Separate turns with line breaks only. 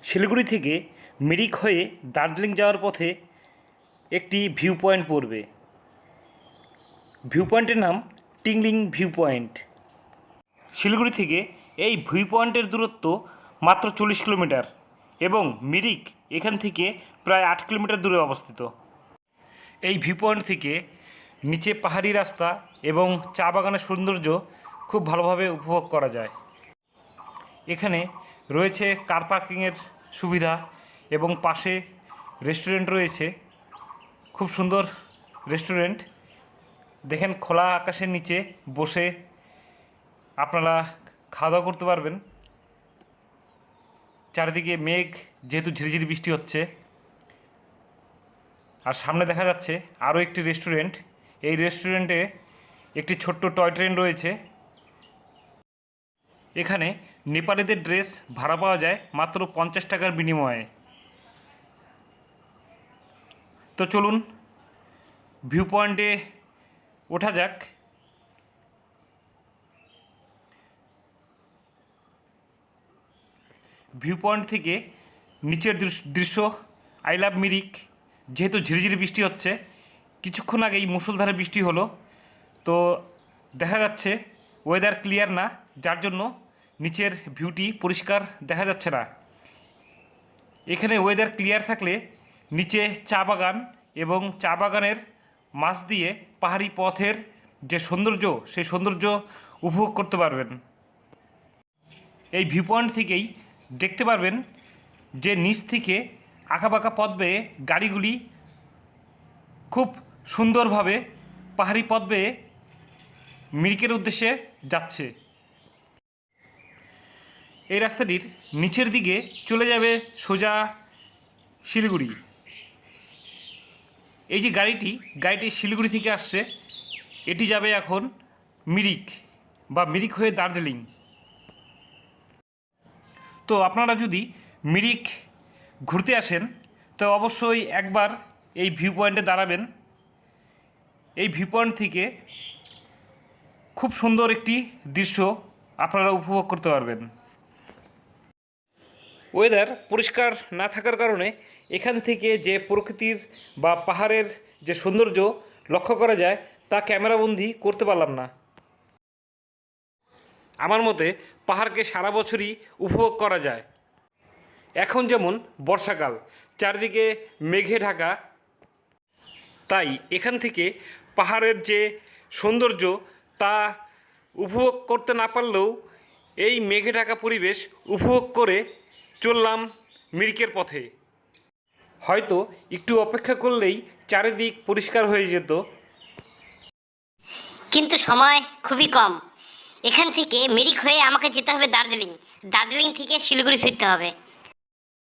শিলিগুড়ি থেকে মিরিক হয়ে দার্জিলিং যাওয়ার পথে একটি ভিউ পয়েন্ট পড়বে। ভিউ পয়েন্টের নাম টিংলিং ভিউ পয়েন্ট। শিলিগুড়ি থেকে এই ভিউ পয়েন্টের দূরত্ব মাত্র 40 কিলোমিটার এবং মিরিক এখান থেকে প্রায় 8 কিলোমিটার দূরে অবস্থিত। এই ভিউ পয়েন্ট থেকে নিচে পাহাড়ি রাস্তা এবং চা বাগানের সৌন্দর্য খুব ভালোভাবে উপভোগ করা যায়। এখানে রয়েছে কার পার্কিংয়ের সুবিধা এবং পাশে রেস্টুরেন্ট রয়েছে, খুব সুন্দর রেস্টুরেন্ট। দেখেন, খোলা আকাশের নিচে বসে আপনারা খাওয়া দাওয়া করতে পারবেন। চারিদিকে মেঘ, যেহেতু ঝিরিঝিরি বৃষ্টি হচ্ছে। আর সামনে দেখা যাচ্ছে আরও একটি রেস্টুরেন্ট। এই রেস্টুরেন্টে একটি ছোট্ট টয় ট্রেন রয়েছে। এখানে নেপালিদের ড্রেস ভাড়া পাওয়া যায় মাত্র 50 টাকার বিনিময়ে। তো চলুন ভিউ পয়েন্টে ওঠা যাক। ভিউ পয়েন্ট থেকে নিচের দৃশ্য আই লাভ মিরিক। যেহেতু ঝিরিঝিরি বৃষ্টি হচ্ছে, কিছুক্ষণ আগেই মুষলধারে বৃষ্টি হলো, তো দেখা যাচ্ছে ওয়েদার ক্লিয়ার না, যার জন্য নিচের ভিউটি পরিষ্কার দেখা যাচ্ছে না। এখানে ওয়েদার ক্লিয়ার থাকলে নিচে চা বাগান এবং চা বাগানের মাছ দিয়ে পাহাড়ি পথের যে সৌন্দর্য, সেই সৌন্দর্য উপভোগ করতে পারবেন। এই ভিউ পয়েন্ট থেকেই দেখতে পারবেন যে নিচ থেকে আঁকাবাঁকা পথ বেয়ে গাড়িগুলি খুব সুন্দরভাবে পাহাড়ি পথ বেয়ে মিরিকের উদ্দেশ্যে যাচ্ছে। এই রাস্তাটির নিচের দিকে চলে যাবে সোজা শিলিগুড়ি। এই যে গাড়িটি শিলিগুড়ি থেকে আসছে, এটি যাবে এখন মিরিক বা মিরিক হয়ে দার্জিলিং। তো আপনারা যদি মিরিক ঘুরতে আসেন তো অবশ্যই একবার এই ভিউ পয়েন্টে দাঁড়াবেন। এই ভিউ পয়েন্ট থেকে খুব সুন্দর একটি দৃশ্য আপনারা উপভোগ করতে পারবেন। ওয়েদার পরিষ্কার না থাকার কারণে এখান থেকে যে প্রকৃতির বা পাহাড়ের যে সৌন্দর্য লক্ষ্য করা যায় তা ক্যামেরাবন্দি করতে পারলাম না। আমার মতে পাহাড়কে সারা বছরই উপভোগ করা যায়। এখন যেমন বর্ষাকাল, চারিদিকে মেঘে ঢাকা, তাই এখান থেকে পাহাড়ের যে সৌন্দর্য তা উপভোগ করতে না পারলেও এই মেঘে ঢাকা পরিবেশ উপভোগ করে চললাম মিরিকের পথে। হয়তো একটু অপেক্ষা করলেই চারিদিক পরিষ্কার হয়ে যেত,
কিন্তু সময় খুবই কম। এখান থেকে মিরিক হয়ে আমাকে যেতে হবে দার্জিলিং, দার্জিলিং থেকে শিলিগুড়ি ফিরতে হবে।